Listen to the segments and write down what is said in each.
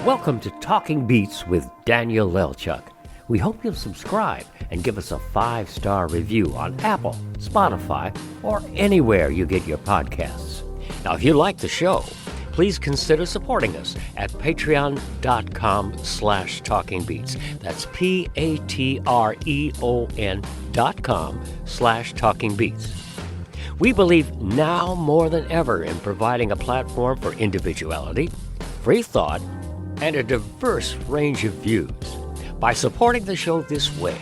Welcome to Talking Beats with Daniel Lelchuk. We hope you'll subscribe and give us a 5-star review on Apple, Spotify, or anywhere you get your podcasts. Now, if you like the show, please consider supporting us at patreon.com/talkingbeats. That's patreon.com/talkingbeats. We believe now more than ever in providing a platform for individuality, free thought, and a diverse range of views. By supporting the show this way,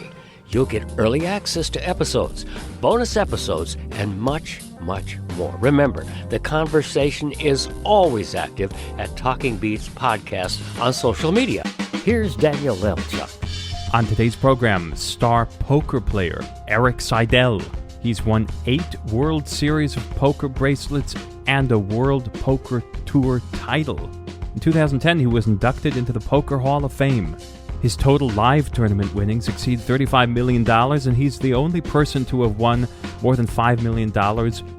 you'll get early access to episodes, bonus episodes, and much, much more. Remember, the conversation is always active at Talking Beats Podcast on social media. Here's Daniel Lelchuk. On today's program, star poker player Erik Seidel. He's won 8 World Series of Poker bracelets and a World Poker Tour title. In 2010, he was inducted into the Poker Hall of Fame. His total live tournament winnings exceed $35 million, and he's the only person to have won more than $5 million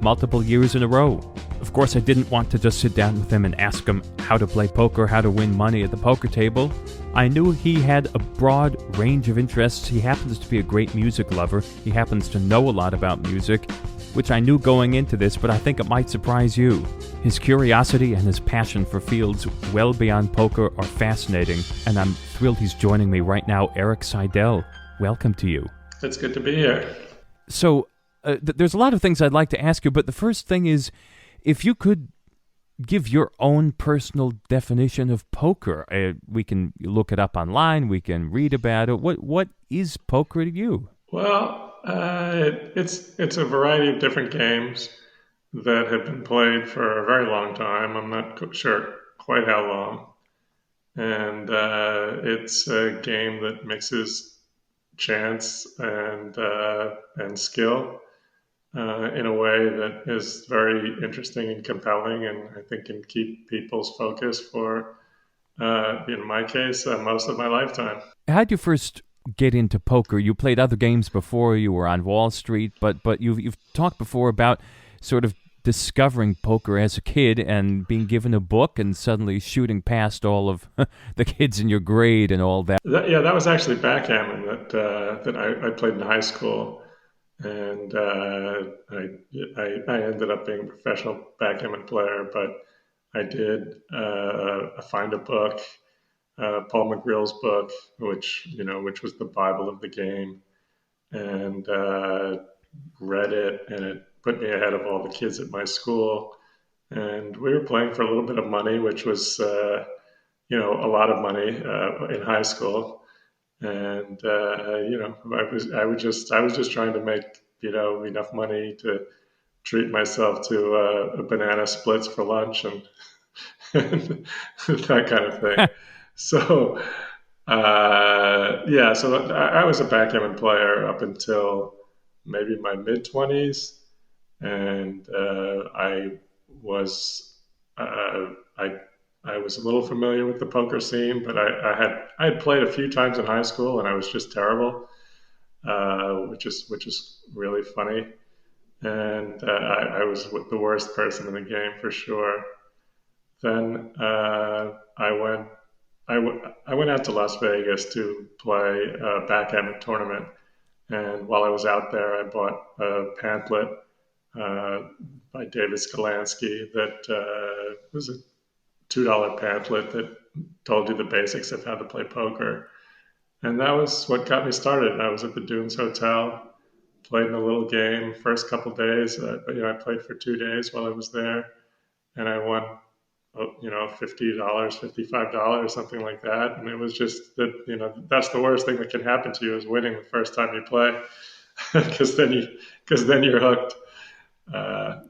multiple years in a row. Of course, I didn't want to just sit down with him and ask him how to play poker, how to win money at the poker table. I knew he had a broad range of interests. He happens to be a great music lover. He happens to know a lot about music, which I knew going into this, but I think it might surprise you. His curiosity and his passion for fields well beyond poker are fascinating, and I'm thrilled he's joining me right now. Erik Seidel, welcome to you. It's good to be here. So, there's a lot of things I'd like to ask you, but the first thing is, if you could give your own personal definition of poker. We can look it up online, we can read about it. What is poker to you? Well, it's a variety of different games that have been played for a very long time. I'm not sure quite how long. And it's a game that mixes chance and skill in a way that is very interesting and compelling, and I think can keep people's focus for, in my case, most of my lifetime. How did you first get into poker? You played other games before. You were on Wall Street, but you've talked before about sort of discovering poker as a kid and being given a book and suddenly shooting past all of the kids in your grade and all that. That was actually backgammon that I played in high school, and I ended up being a professional backgammon player. But I did find a book, Paul McGrill's book, which was the Bible of the game, and read it, and it put me ahead of all the kids at my school. And we were playing for a little bit of money, which was a lot of money in high school. And I was just trying to make enough money to treat myself to banana splits for lunch and that kind of thing. So so I was a backgammon player up until maybe my mid-20s, and I was a little familiar with the poker scene, but I had played a few times in high school, and I was just terrible, which is really funny. And I was the worst person in the game for sure. Then I went out to Las Vegas to play a backgammon tournament, and while I was out there, I bought a pamphlet by David Skolansky that was a $2 pamphlet that told you the basics of how to play poker. And that was what got me started. I was at the Dunes Hotel, played in a little game first couple days. I played for 2 days while I was there, and I won $50, $55, something like that. And it was just that, that's the worst thing that can happen to you is winning the first time you play, because then you're hooked. But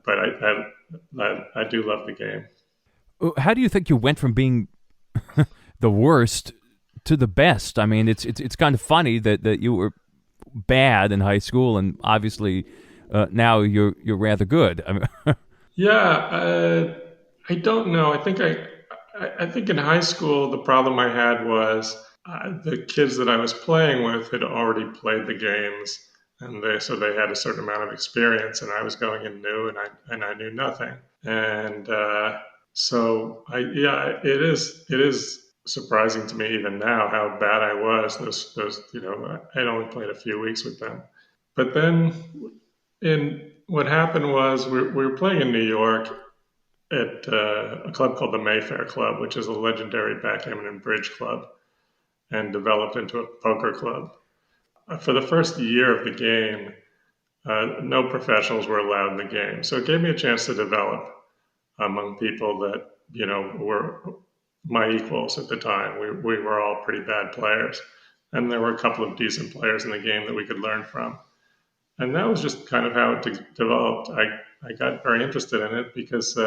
I do love the game. How do you think you went from being the worst to the best? I mean, it's kind of funny that you were bad in high school, and obviously now you're rather good. I mean, I don't know. I think in high school the problem I had was the kids that I was playing with had already played the games, and they had a certain amount of experience, and I was going in new, and I knew nothing. And it is surprising to me even now how bad I was. Those I'd only played a few weeks with them. But then, in what happened was we were playing in New York at a club called the Mayfair Club, which is a legendary backgammon and bridge club, and developed into a poker club. For the first year of the game, no professionals were allowed in the game, so it gave me a chance to develop among people that were my equals at the time. We were all pretty bad players, and there were a couple of decent players in the game that we could learn from. And that was just kind of how it developed. I got very interested in it because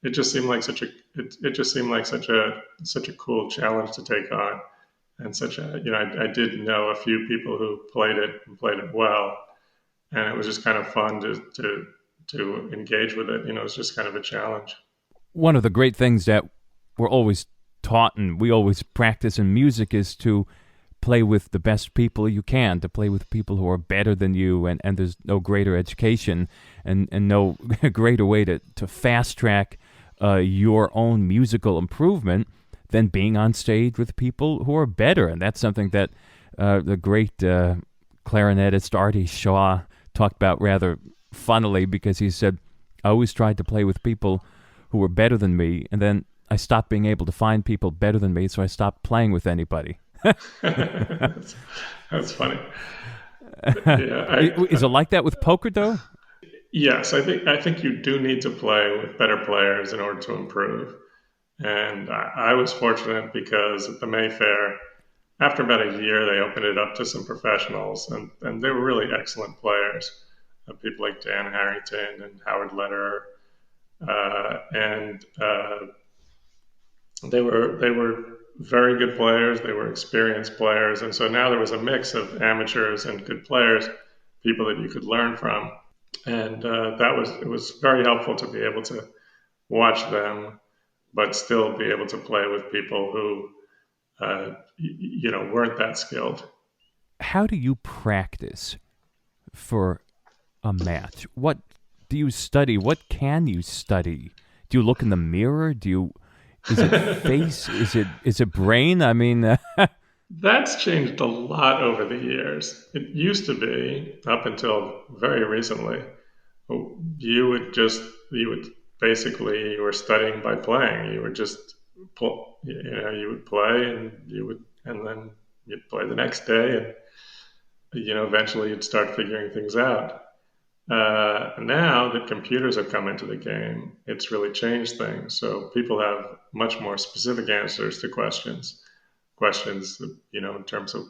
it just seemed like it just seemed like such a cool challenge to take on, and such a I did know a few people who played it and played it well, and it was just kind of fun to engage with it. It was just kind of a challenge. One of the great things that we're always taught and we always practice in music is to play with the best people you can, to play with people who are better than you, and there's no greater education and no greater way to fast track your own musical improvement than being on stage with people who are better. And that's something that the great clarinetist Artie Shaw talked about rather funnily, because he said, I always tried to play with people who were better than me, and then I stopped being able to find people better than me, so I stopped playing with anybody. That's funny. Yeah, Is it like that with poker, though? Yes, I think you do need to play with better players in order to improve. And I was fortunate because at the Mayfair, after about a year, they opened it up to some professionals, and they were really excellent players. People like Dan Harrington and Howard Lederer, and they were very good players. They were experienced players, and so now there was a mix of amateurs and good players, people that you could learn from, and it was very helpful to be able to watch them, but still be able to play with people who weren't that skilled. How do you practice for a match? What do you study? What can you study? Do you look in the mirror? Is it face? Is it brain? I mean, that's changed a lot over the years. It used to be, up until very recently, you would basically, you were studying by playing. You would just you would play, and then you'd play the next day, and eventually you'd start figuring things out. Now that computers have come into the game, it's really changed things. So people have much more specific answers to questions. Questions, in terms of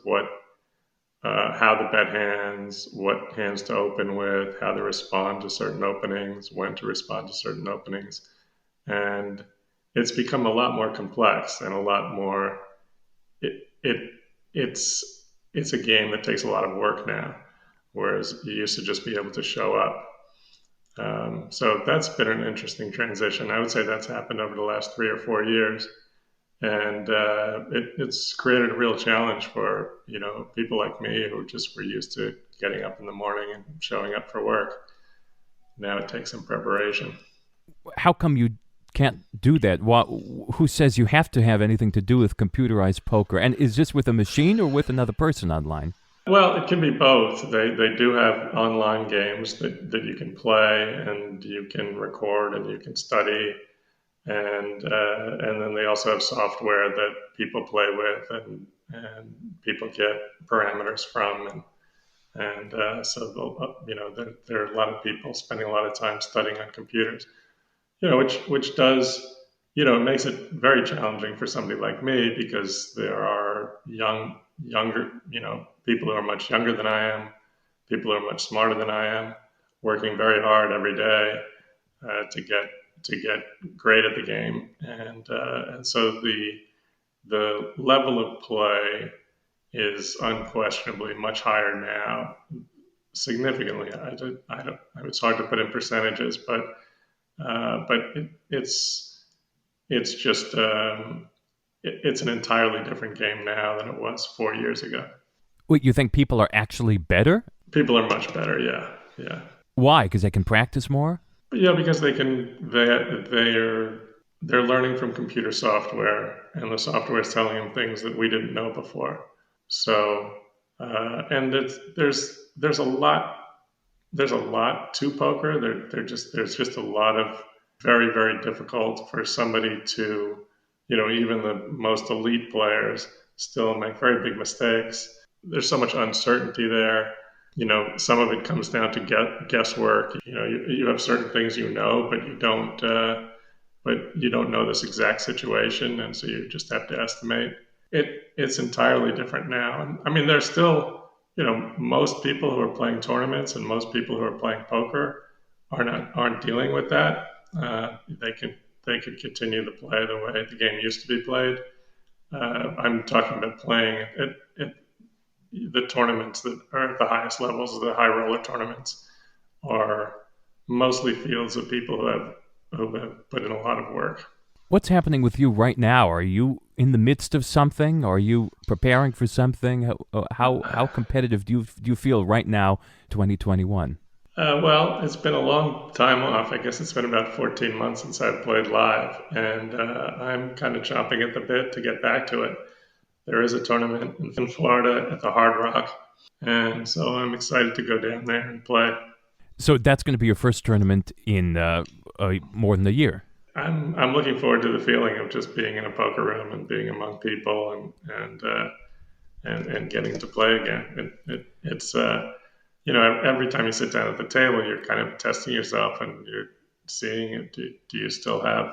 how to bet hands, what hands to open with, how to respond to certain openings, when to respond to certain openings, and it's become a lot more complex and a lot more. It's a game that takes a lot of work now, whereas you used to just be able to show up. So that's been an interesting transition. I would say that's happened over the last 3 or 4 years, and it's created a real challenge for people like me who just were used to getting up in the morning and showing up for work. Now it takes some preparation. How come you can't do that? Who says you have to have anything to do with computerized poker? And is this with a machine or with another person online? Well, it can be both. They do have online games that you can play, and you can record, and you can study, and then they also have software that people play with, and people get parameters from, and so there are a lot of people spending a lot of time studying on computers, which does it makes it very challenging for somebody like me, because there are younger people who are much younger than I am, people who are much smarter than I am, working very hard every day to get great at the game, and so the level of play is unquestionably much higher now, significantly. It's hard to put in percentages, but it's just it's an entirely different game now than it was 4 years ago. Wait, you think people are actually better? People are much better, yeah. Why? Because they can practice more? Yeah, because they're they're learning from computer software, and the software is telling them things that we didn't know before. So, and there's a lot to poker. There's just a lot of very difficult for somebody to, even the most elite players still make very big mistakes. There's so much uncertainty there. Some of it comes down to guesswork. You have certain things but you don't know this exact situation, and so you just have to estimate. It's entirely different now. And I mean, there's still, most people who are playing tournaments and most people who are playing poker aren't dealing with that. They could continue to play the way the game used to be played. I'm talking about playing at the tournaments that are at the highest levels, the high roller tournaments, are mostly fields of people who have put in a lot of work. What's happening with you right now? Are you in the midst of something? Are you preparing for something? How competitive do you feel right now, 2021? Well, it's been a long time off. I guess it's been about 14 months since I've played live, and I'm kind of chomping at the bit to get back to it. There is a tournament in Florida at the Hard Rock, and so I'm excited to go down there and play. So that's going to be your first tournament in more than a year. I'm looking forward to the feeling of just being in a poker room and being among people and getting to play again. It's every time you sit down at the table, you're kind of testing yourself and you're seeing it. Do you still have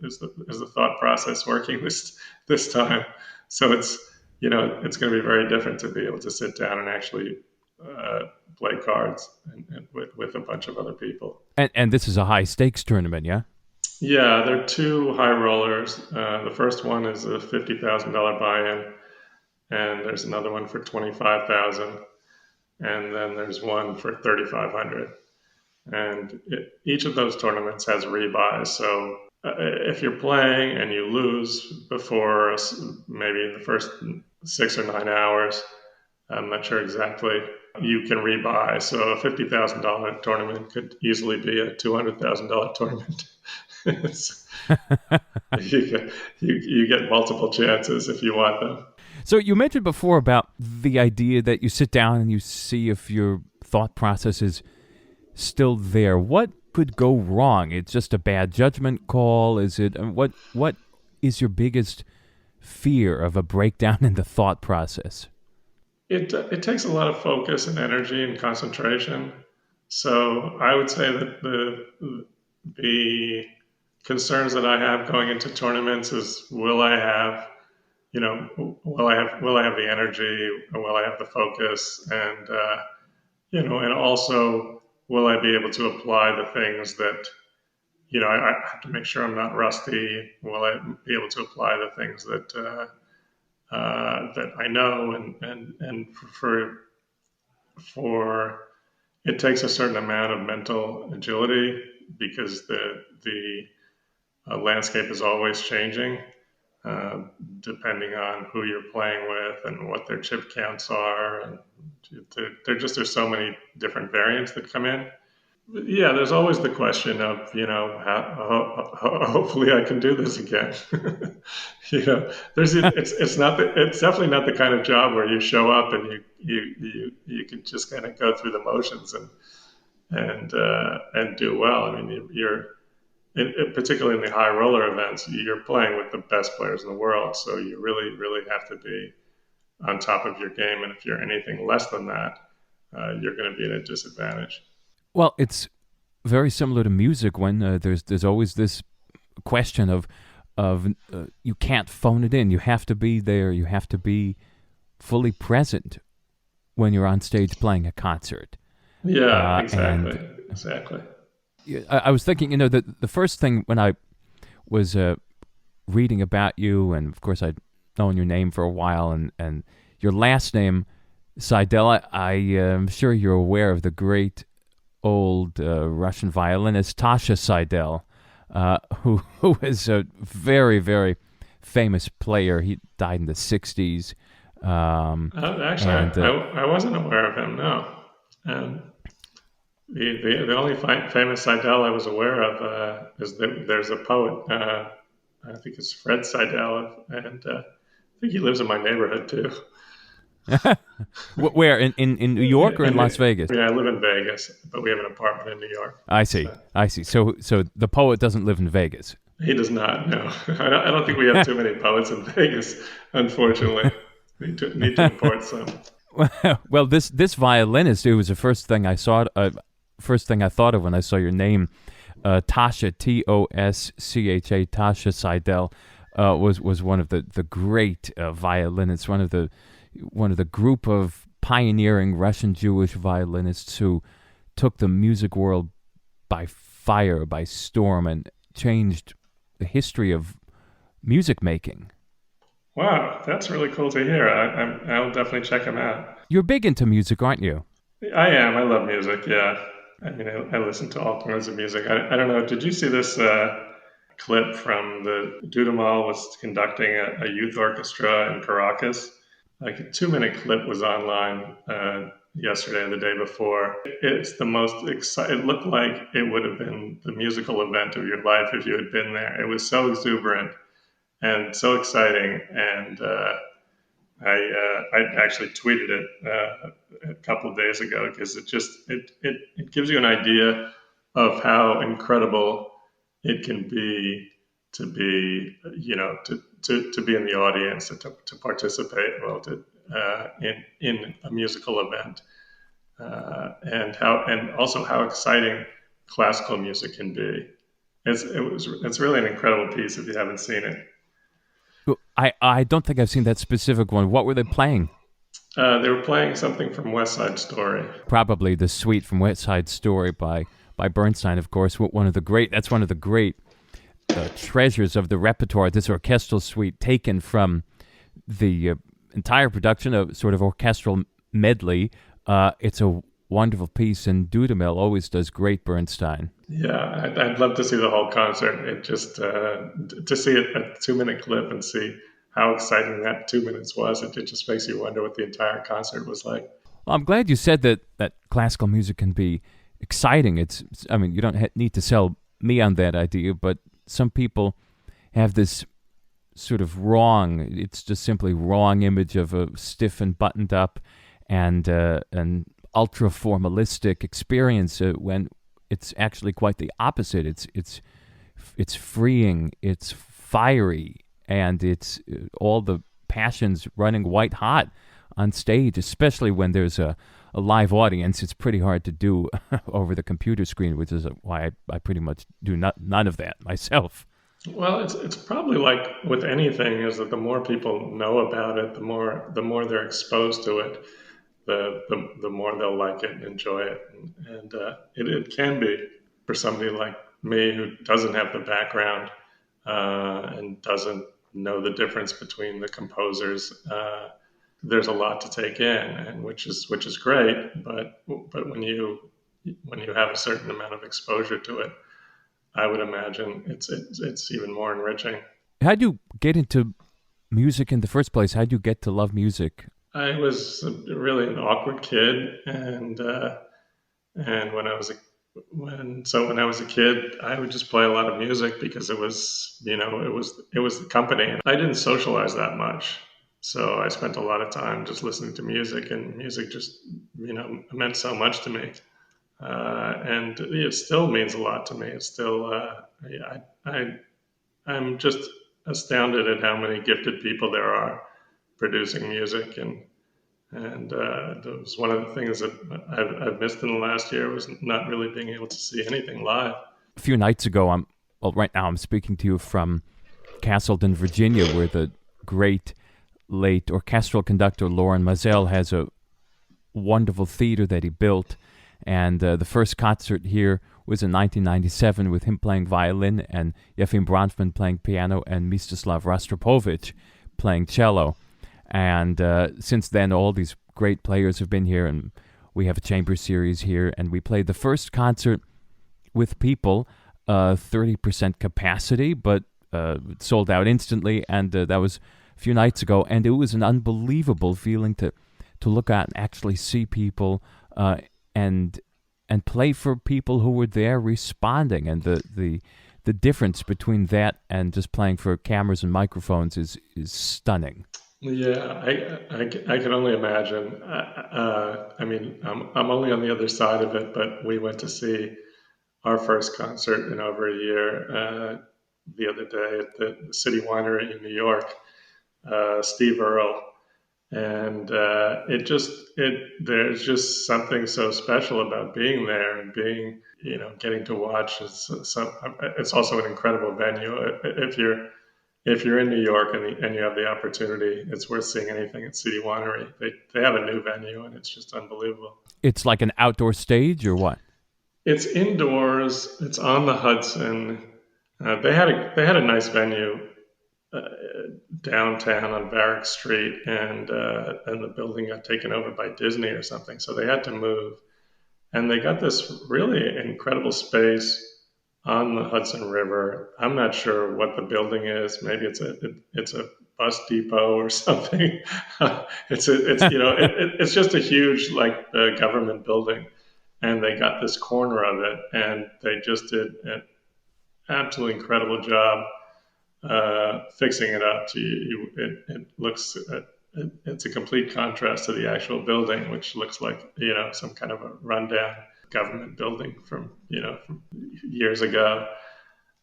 is the thought process working this time? So it's going to be very different to be able to sit down and actually play cards and with a bunch of other people. And this is a high stakes tournament, yeah? Yeah, there are two high rollers. The first one is a $50,000 buy-in, and there's another one for $25,000, and then there's one for $3,500. And each of those tournaments has rebuys. So if you're playing and you lose before maybe the first 6 or 9 hours, I'm not sure exactly, you can rebuy. So a $50,000 tournament could easily be a $200,000 tournament. You get multiple chances if you want them. So you mentioned before about the idea that you sit down and you see if your thought process is still there. What could go wrong? It's just a bad judgment call? Is it what is your biggest fear of a breakdown in the thought process? It takes a lot of focus and energy and concentration. So I would say that the concerns that I have going into tournaments is will I have the energy, will I have the focus, and and also will I be able to apply the things that I have to make sure I'm not rusty. Will I be able to apply the things that I know, and for it takes a certain amount of mental agility because the landscape is always changing depending on who you're playing with and what their chip counts are, and there's so many different variants that come in. Yeah, there's always the question of hopefully I can do this again. It's definitely not the kind of job where you show up and you can just kind of go through the motions and do well. I mean, particularly in the high roller events, you're playing with the best players in the world, so you really have to be on top of your game. And if you're anything less than that, you're going to be at a disadvantage. Well, it's very similar to music when there's always this question of you can't phone it in. You have to be there. You have to be fully present when you're on stage playing a concert. Yeah, exactly. I was thinking, the first thing when I was reading about you, and of course I'd known your name for a while, and your last name, Seidel, I am sure you're aware of the great old Russian violinist Tasha Seidel, who was a very, very famous player. He died in the 60s. Actually, I wasn't aware of him, no. The only famous Seidel I was aware of is that there's a poet. I think it's Fred Seidel, and I think he lives in my neighborhood too. Where in New York or in Las Vegas? Yeah, I live in Vegas, but we have an apartment in New York. I see. I see. So the poet doesn't live in Vegas. He does not. No, I don't think we have too many poets in Vegas. Unfortunately, need to import some. Well, this violinist, it was the first thing I thought of when I saw your name, Toscha, Toscha, Toscha Seidel, was one of the great violinists, one of the group of pioneering Russian Jewish violinists who took the music world by fire, by storm, and changed the history of music making. Wow, that's really cool to hear. I'll definitely check him out. You're big into music, aren't you? I am. I love music. Yeah, I mean, I listen to all kinds of music. I don't know. Did you see this clip from the Dudamel was conducting a youth orchestra in Caracas? Like a 2-minute clip was online yesterday or the day before. It's the most exciting. It looked like it would have been the musical event of your life if you had been there. It was so exuberant and so exciting. And I actually tweeted it a couple of days ago because it gives you an idea of how incredible it can be to be to be in the audience and to participate in a musical event and also how exciting classical music can be. It's really an incredible piece if you haven't seen it. I don't think I've seen that specific one. What were they playing? They were playing something from West Side Story. Probably the suite from West Side Story by Bernstein, of course. One of the great treasures of the repertoire. This orchestral suite taken from the entire production, of sort of orchestral medley. It's a wonderful piece, and Dudamel always does great Bernstein. Yeah, I'd love to see the whole concert. It just to see a 2-minute clip and see how exciting that 2 minutes was. It just makes you wonder what the entire concert was like. Well, I'm glad you said that classical music can be exciting. You don't need to sell me on that idea, but some people have this sort of it's just simply wrong image of a stiff and buttoned up and an ultra formalistic experience when it's actually quite the opposite. It's freeing, it's fiery, and it's all the passions running white hot on stage, especially when there's a live audience. It's pretty hard to do over the computer screen, which is why I pretty much do none of that myself. Well, it's probably like with anything, is that the more people know about it, the more they're exposed to it, the more they'll like it and enjoy it. And it can be for somebody like me who doesn't have the background and doesn't know the difference between the composers. There's a lot to take in, and which is great. But when you have a certain amount of exposure to it, I would imagine it's even more enriching. How'd you get into music in the first place? How'd you get to love music? I was really an awkward kid, and when I was a kid, I would just play a lot of music because it was the company. I didn't socialize that much, so I spent a lot of time just listening to music, and music just meant so much to me. And it still means a lot to me. It's still, I'm just astounded at how many gifted people there are producing music, and that was one of the things that I've missed in the last year, was not really being able to see anything live. A few nights ago, right now I'm speaking to you from Castleton, Virginia, where the great late orchestral conductor Loren Mazel has a wonderful theater that he built. And the first concert here was in 1997 with him playing violin and Yefim Bronfman playing piano and Mstislav Rostropovich playing cello. And since then, all these great players have been here, and we have a chamber series here. And we played the first concert with people, 30% capacity, but it sold out instantly. And that was a few nights ago. And it was an unbelievable feeling to look at and actually see people and and play for people who were there responding. And the difference between that and just playing for cameras and microphones is stunning. Yeah, I can only imagine. I mean, I'm only on the other side of it, but we went to see our first concert in over a year the other day at the City Winery in New York. Steve Earle, and there's just something so special about being there and getting to watch. It's also an incredible venue. If you're in New York and you have the opportunity, it's worth seeing anything at City Winery. They have a new venue and it's just unbelievable. It's like an outdoor stage or what? It's indoors. It's on the Hudson. They had a nice venue uh, downtown on Varick Street, and the building got taken over by Disney or something, so they had to move. And they got this really incredible space on the Hudson River. I'm not sure what the building is. Maybe it's a bus depot or something. It's just a huge government building, and they got this corner of it, and they just did an absolutely incredible job fixing it up. It looks it's a complete contrast to the actual building, which looks like some kind of a rundown government building from years ago.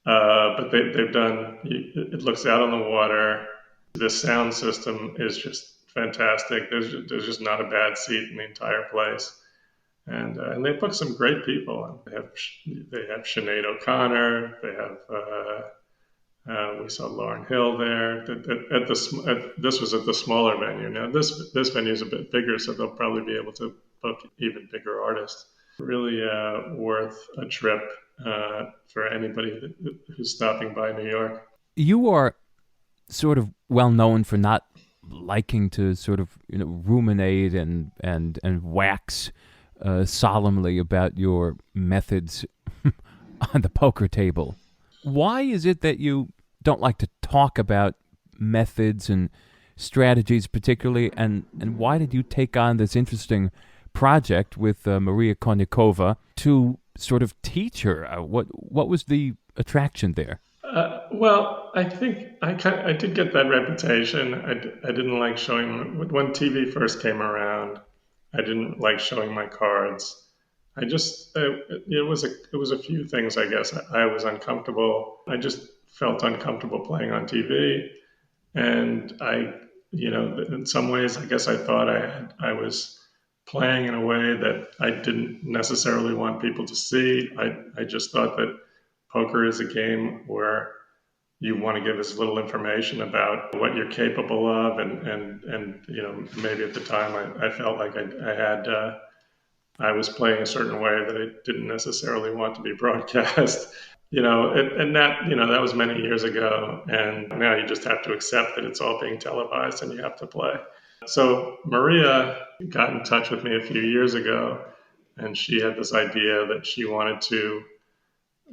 But they've done. It looks out on the water. The sound system is just fantastic. There's just not a bad seat in the entire place. And they booked some great people. They have Sinead O'Connor. They have we saw Lauryn Hill there. This was at the smaller venue. Now this venue is a bit bigger, so they'll probably be able to book even bigger artists. Really worth a trip for anybody who's stopping by New York. You are sort of well known for not liking to sort of ruminate and wax solemnly about your methods on the poker table. Why is it that you don't like to talk about methods and strategies particularly, and why did you take on this interesting project with Maria Konnikova to sort of teach her? What was the attraction there? Well, I think I did get that reputation. I didn't like showing when TV first came around. I didn't like showing my cards. It was a few things, I guess. I was uncomfortable. I just felt uncomfortable playing on TV, and in some ways, I guess I thought I was playing in a way that I didn't necessarily want people to see. I just thought that poker is a game where you want to give as little information about what you're capable of, and maybe at the time I felt like I was playing a certain way that I didn't necessarily want to be broadcast. That was many years ago, and now you just have to accept that it's all being televised and you have to play. So Maria got in touch with me a few years ago, and she had this idea that she wanted to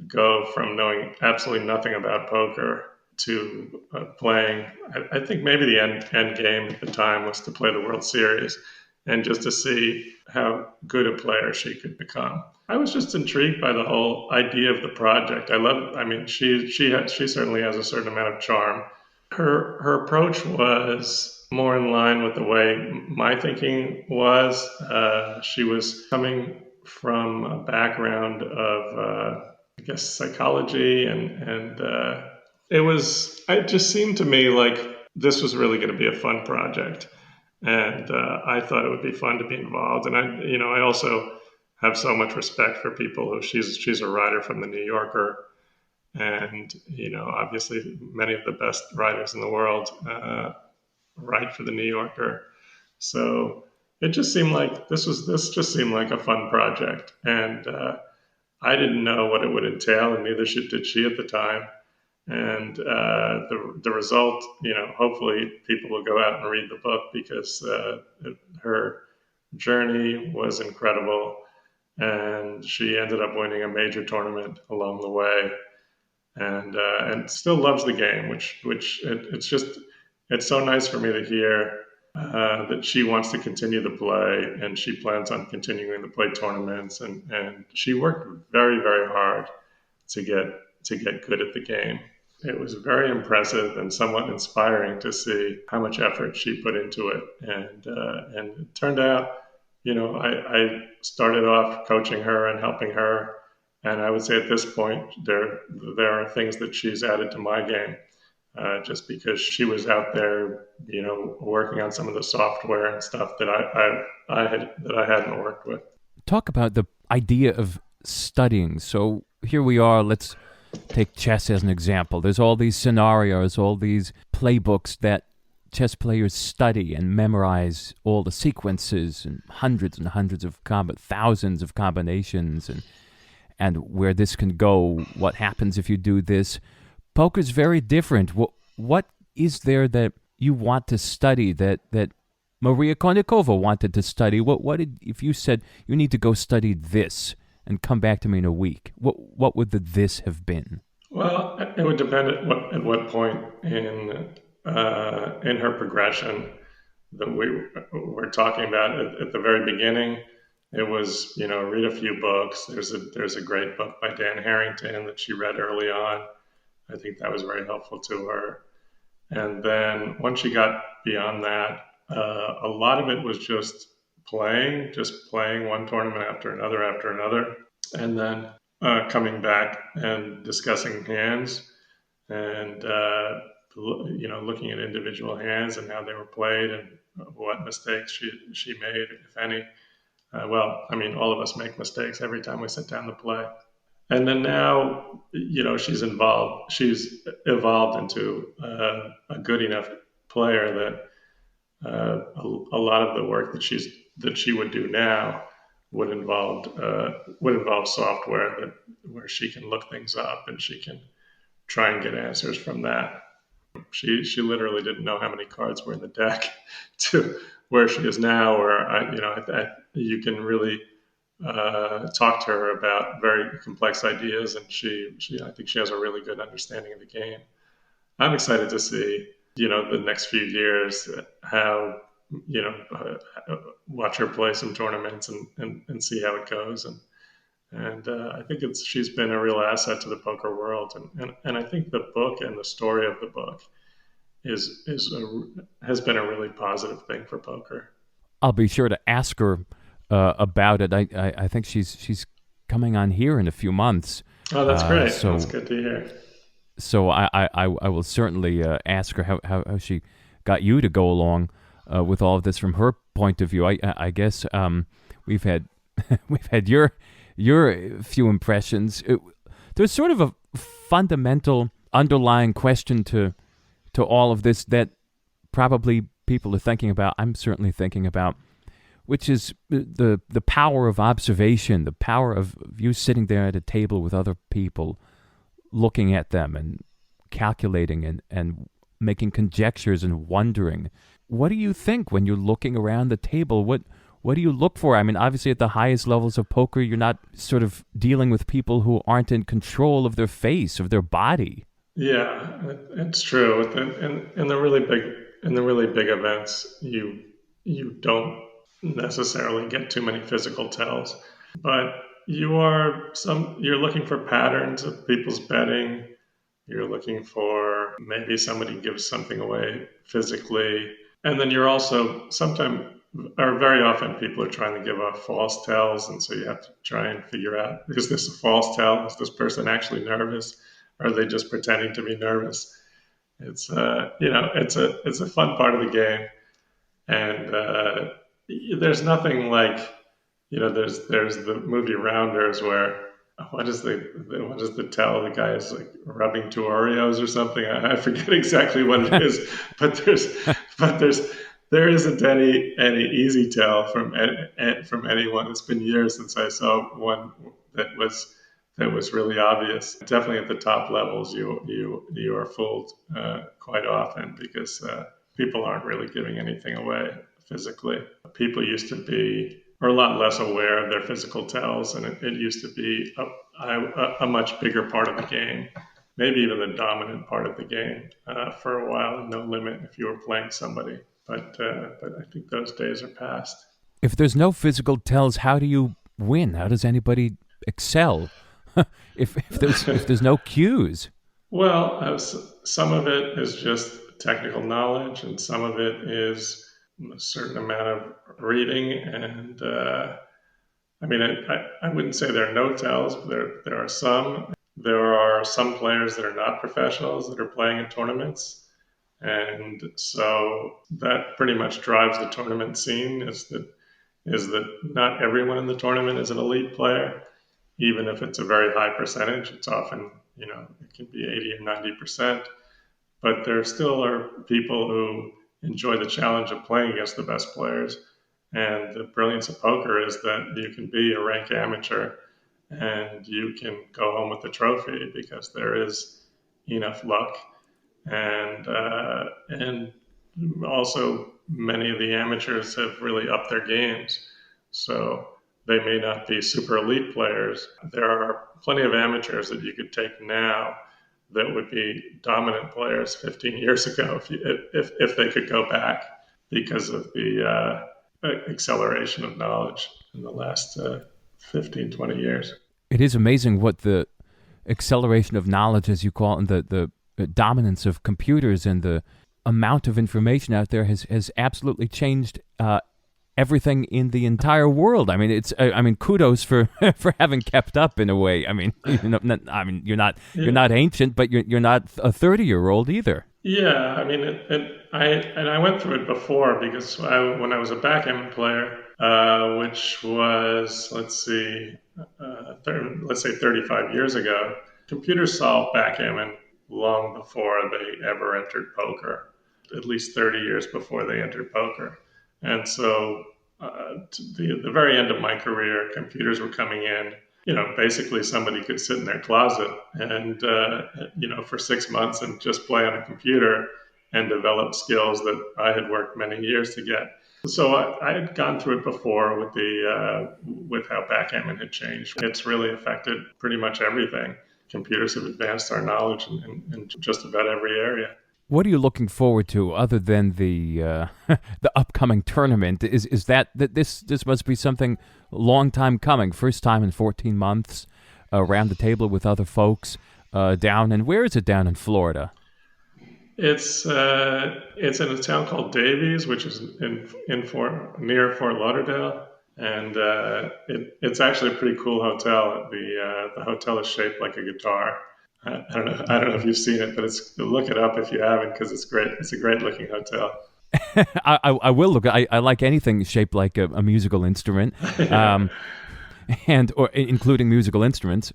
go from knowing absolutely nothing about poker to playing. I think maybe the end game at the time was to play the World Series and just to see how good a player she could become. I was just intrigued by the whole idea of the project. She certainly has a certain amount of charm. Her approach was more in line with the way my thinking was. She was coming from a background of, I guess, psychology, and it just seemed to me like this was really going to be a fun project. And I thought it would be fun to be involved. And I also have so much respect for people who she's a writer from the New Yorker, and obviously many of the best writers in the world write for the New Yorker. So it just seemed like this just seemed like a fun project, and I didn't know what it would entail, and neither did she at the time. And the result, hopefully people will go out and read the book, because her journey was incredible, and she ended up winning a major tournament along the way, and still loves the game, which it's so nice for me to hear that she wants to continue to play, and she plans on continuing to play tournaments. And she worked very, very hard to get good at the game. It was very impressive and somewhat inspiring to see how much effort she put into it. And it turned out, I started off coaching her and helping her. And I would say at this point, there are things that she's added to my game, just because she was out there, working on some of the software and stuff that I hadn't worked with. Talk about the idea of studying. So here we are. Let's take chess as an example. There's all these scenarios, all these playbooks that chess players study and memorize all the sequences and hundreds of thousands of combinations and where this can go, what happens if you do this. Poker's very different. What is there that you want to study that Maria Konnikova wanted to study? If you said you need to go study this and come back to me in a week, what would this have been? Well, it would depend at what point in her progression that we're talking about. At the very beginning, it was, read a few books. There's a great book by Dan Harrington that she read early on. I think that was very helpful to her. And then once she got beyond that, a lot of it was just playing one tournament after another, and then coming back and discussing hands and, looking at individual hands and how they were played and what mistakes she made, if any. All of us make mistakes every time we sit down to play. And then now, she's evolved into a good enough player that a lot of the work that she would do now would involve software where she can look things up and she can try and get answers from that. She literally didn't know how many cards were in the deck to where she is now, or you can really talk to her about very complex ideas, and I think she has a really good understanding of the game. I'm excited to see, the next few years how, watch her play some tournaments and see how it goes. And I think she's been a real asset to the poker world. And I think the book and the story of the book has been a really positive thing for poker. I'll be sure to ask her about it. I think she's coming on here in a few months. Oh, that's great. That's good to hear. So I will certainly ask her how she got you to go along with all of this from her point of view. I guess we've had your few impressions. There's sort of a fundamental underlying question to all of this that probably people are thinking about. I'm certainly thinking about, which is the power of observation, the power of you sitting there at a table with other people, looking at them and calculating and making conjectures and wondering. What do you think when you're looking around the table? What do you look for? I mean, obviously at the highest levels of poker, you're not sort of dealing with people who aren't in control of their face, of their body. Yeah, it's true. In the really big events, you don't necessarily get too many physical tells, but you're looking for patterns of people's betting. You're looking for maybe somebody gives something away physically, and then you're also very often people are trying to give off false tells, and so you have to try and figure out, is this a false tell? Is this person actually nervous? Or are they just pretending to be nervous? It's it's a fun part of the game, and there's nothing like, there's the movie Rounders where what is the tell? The guy is like rubbing two Oreos or something. I forget exactly what it is, but there isn't any easy tell from anyone. It's been years since I saw one that was really obvious. Definitely at the top levels, you are fooled quite often because people aren't really giving anything away physically. People used to be a lot less aware of their physical tells, and it used to be a much bigger part of the game maybe even the dominant part of the game for a while. No limit if you were playing somebody, but I think those days are past. If there's no physical tells, how do you win? How does anybody excel? if there's no cues? Well, some of it is just technical knowledge, and some of it is a certain amount of reading. And I mean, I wouldn't say there are no tells, but there are some. There are some players that are not professionals that are playing in tournaments, and so that pretty much drives the tournament scene. Is that not everyone in the tournament is an elite player, even if it's a very high percentage. It's often, it can be 80 or 90%, but there still are people who enjoy the challenge of playing against the best players. And the brilliance of poker is that you can be a rank amateur and you can go home with the trophy because there is enough luck. And also many of the amateurs have really upped their games. So they may not be super elite players. There are plenty of amateurs that you could take now that would be dominant players 15 years ago if they could go back because of the acceleration of knowledge in the last 15, 20 years. It is amazing what the acceleration of knowledge, as you call it, and the dominance of computers and the amount of information out there has absolutely changed everything in the entire world. I mean, kudos for for having kept up in a way. I mean, you're not ancient, but you're not a 30-year-old either. Yeah, I mean, I went through it before because when I was a backgammon player, which was let's say 35 years ago, computers solved backgammon long before they ever entered poker, at least 30 years before they entered poker. And so to the very end of my career, computers were coming in. Basically somebody could sit in their closet and, for 6 months and just play on a computer and develop skills that I had worked many years to get. So I had gone through it before with how backgammon had changed. It's really affected pretty much everything. Computers have advanced our knowledge in just about every area. What are you looking forward to other than the the upcoming tournament? Is that this must be something long time coming? First time in 14 months, around the table with other folks down. And where is it down in Florida? It's in a town called Davies, which is near Fort Lauderdale, and it's actually a pretty cool hotel. The hotel is shaped like a guitar. I don't know if you've seen it, but look it up if you haven't, because it's great. It's a great looking hotel. I will look. I like anything shaped like a musical instrument, or including musical instruments.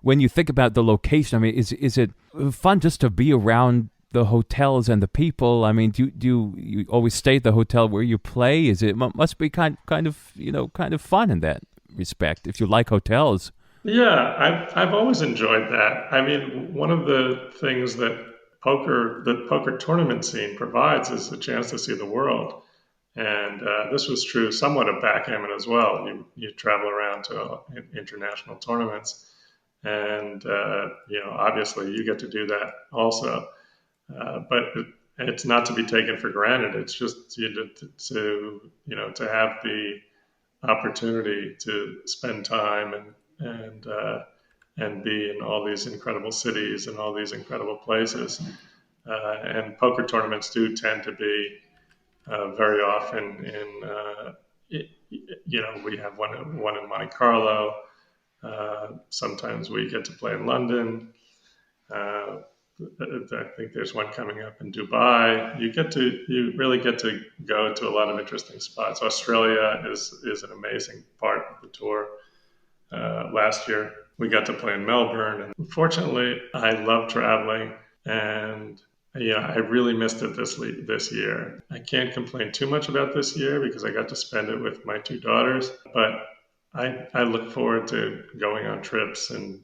When you think about the location, I mean, is it fun just to be around the hotels and the people? I mean, do you always stay at the hotel where you play? Must be kind of fun in that respect if you like hotels. Yeah, I've always enjoyed that. I mean, one of the things that the poker tournament scene provides is a chance to see the world. And this was true somewhat of backgammon as well. You travel around to international tournaments, and obviously you get to do that also. But it's not to be taken for granted. It's just to have the opportunity to spend time and be in all these incredible cities and all these incredible places. And poker tournaments do tend to be very often we have one in Monte Carlo. Sometimes we get to play in London. I think there's one coming up in Dubai. You really get to go to a lot of interesting spots. Australia is an amazing part of the tour. Last year we got to play in Melbourne, and unfortunately I love traveling, and I really missed it this year. I can't complain too much about this year because I got to spend it with my two daughters, but I look forward to going on trips and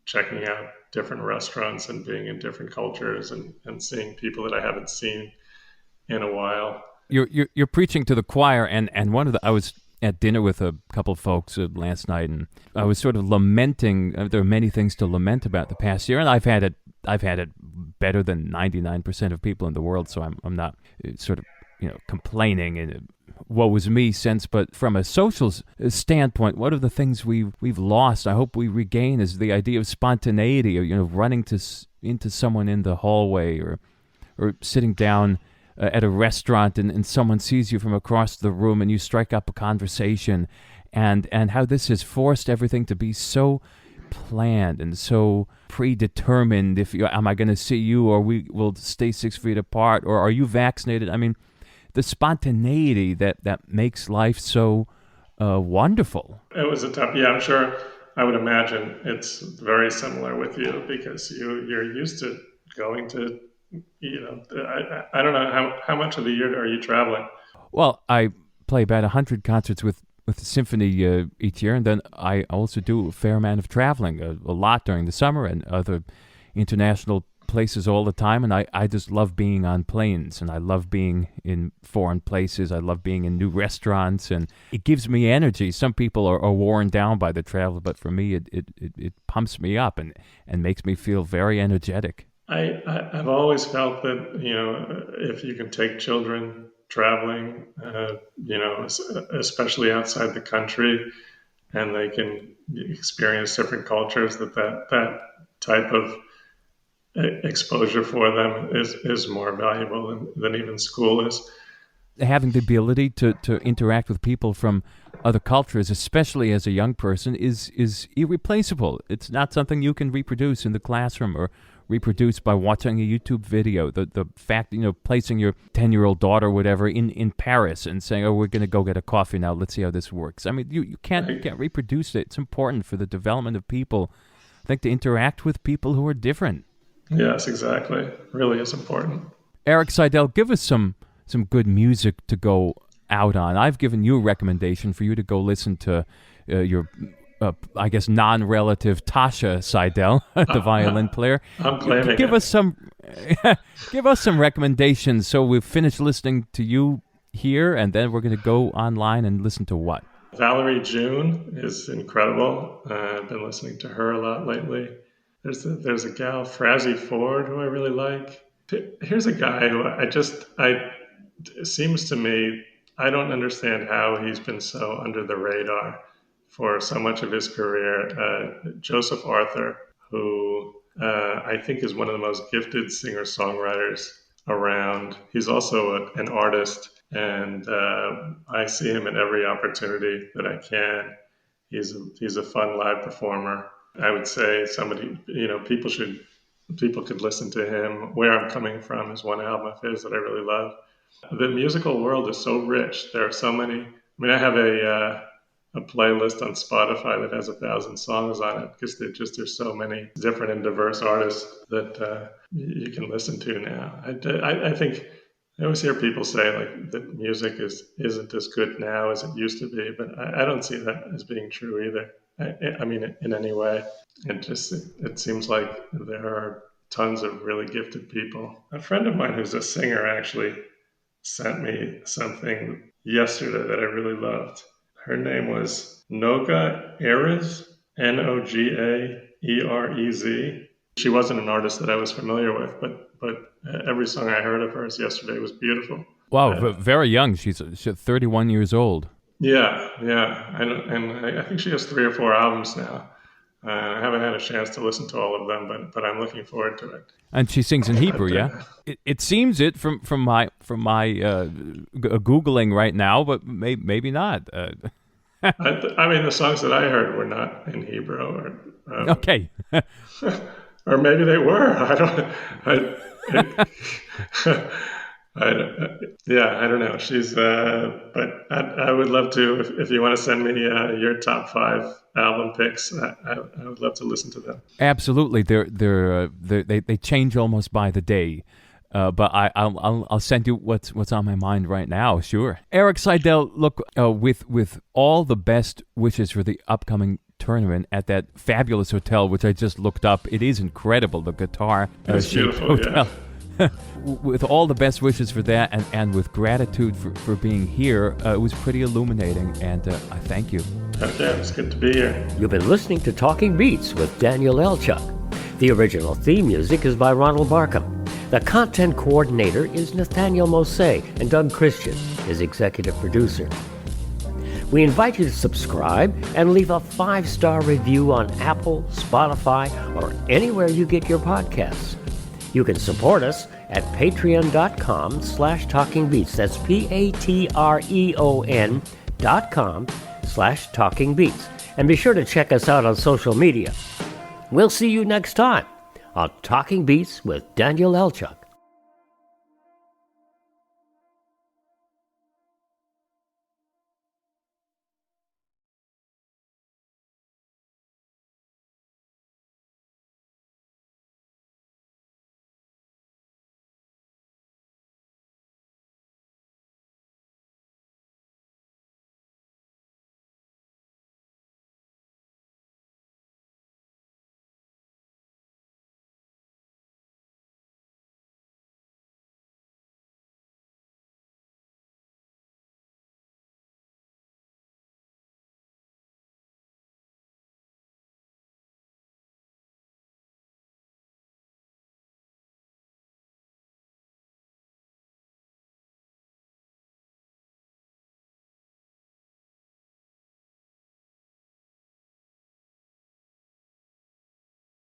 checking out different restaurants and being in different cultures and seeing people that I haven't seen in a while. You're preaching to the choir, and one of the at dinner with a couple of folks last night, and I was sort of lamenting. There are many things to lament about the past year, and I've had it better than 99% of people in the world. So I'm not sort of complaining and woe was me sense. But from a social standpoint, one of the things we've lost, I hope we regain, is the idea of spontaneity, or running into someone in the hallway, or sitting down at a restaurant and someone sees you from across the room and you strike up a conversation, and how this has forced everything to be so planned and so predetermined. Am I going to see you, or we will stay 6 feet apart, or are you vaccinated? I mean, the spontaneity that makes life so wonderful. It was I'm sure, I would imagine it's very similar with you, because you're used to going to, I don't know, how much of the year are you traveling? Well, I play about 100 concerts with the symphony each year, and then I also do a fair amount of traveling, a lot during the summer, and other international places all the time. And I just love being on planes, and I love being in foreign places. I love being in new restaurants, and it gives me energy. Some people are worn down by the travel, but for me it pumps me up and makes me feel very energetic. I've always felt that, if you can take children traveling, especially outside the country, and they can experience different cultures, that type of exposure for them is more valuable than even school is. Having the ability to interact with people from other cultures, especially as a young person, is irreplaceable. It's not something you can reproduce in the classroom or reproduce by watching a YouTube video. The fact, placing your 10-year-old daughter or whatever in Paris and saying, "Oh, we're going to go get a coffee now. Let's see how this works." I mean, you can't reproduce it. It's important for the development of people, I think, to interact with people who are different. Yes, exactly. Really is important. Erik Seidel, give us some good music to go out on. I've given you a recommendation for you to go listen to your I guess non-relative Tasha Seidel, the violin player. I'm claiming give us some recommendations. So we've finished listening to you here, and then we're going to go online and listen to what? Valerie June is incredible. I've been listening to her a lot lately. There's a gal, Frazzy Ford, who I really like. Here's a guy who it seems to me, I don't understand how he's been so under the radar for so much of his career. Joseph Arthur, who I think is one of the most gifted singer-songwriters around. He's also an artist, and I see him in every opportunity that I can. He's a fun live performer. I would say people could listen to him. Where I'm Coming From is one album of his that I really love. The musical world is so rich. There are so many. I mean, I have a playlist on Spotify that has 1,000 songs on it, because there's so many different and diverse artists that you can listen to now. I think I always hear people say like that music isn't as good now as it used to be, but I don't see that as being true either. I mean, in any way. It seems like there are tons of really gifted people. A friend of mine who's a singer actually sent me something yesterday that I really loved. Her name was Noga Erez, Nogaerez. She wasn't an artist that I was familiar with, but every song I heard of hers yesterday was beautiful. Wow, very young. She's 31 years old. Yeah. I think she has 3 or 4 albums now. I haven't had a chance to listen to all of them, but I'm looking forward to it. And she sings in Hebrew, yeah. It seems it from my googling right now, but maybe not. I mean, the songs that I heard were not in Hebrew, or okay, or maybe they were. I don't know. She's, but I would love to, if you want to send me your top 5 album picks, I would love to listen to them. Absolutely, they change almost by the day, but I'll send you what's on my mind right now. Sure, Erik Seidel. Look, with all the best wishes for the upcoming tournament at that fabulous hotel, which I just looked up. It is incredible. The guitar it's beautiful. hotel. Yeah. With all the best wishes for that, and with gratitude for being here, it was pretty illuminating, and I thank you. Okay, it's good to be here. You've been listening to Talking Beats with Daniel Elchuk. The original theme music is by Ronald Barkham. The content coordinator is Nathaniel Mose, and Doug Christian is executive producer. We invite you to subscribe and leave a 5-star review on Apple, Spotify, or anywhere you get your podcasts. You can support us at patreon.com/talkingbeats. That's patreon.com/talkingbeats. And be sure to check us out on social media. We'll see you next time on Talking Beats with Daniel Elchuk.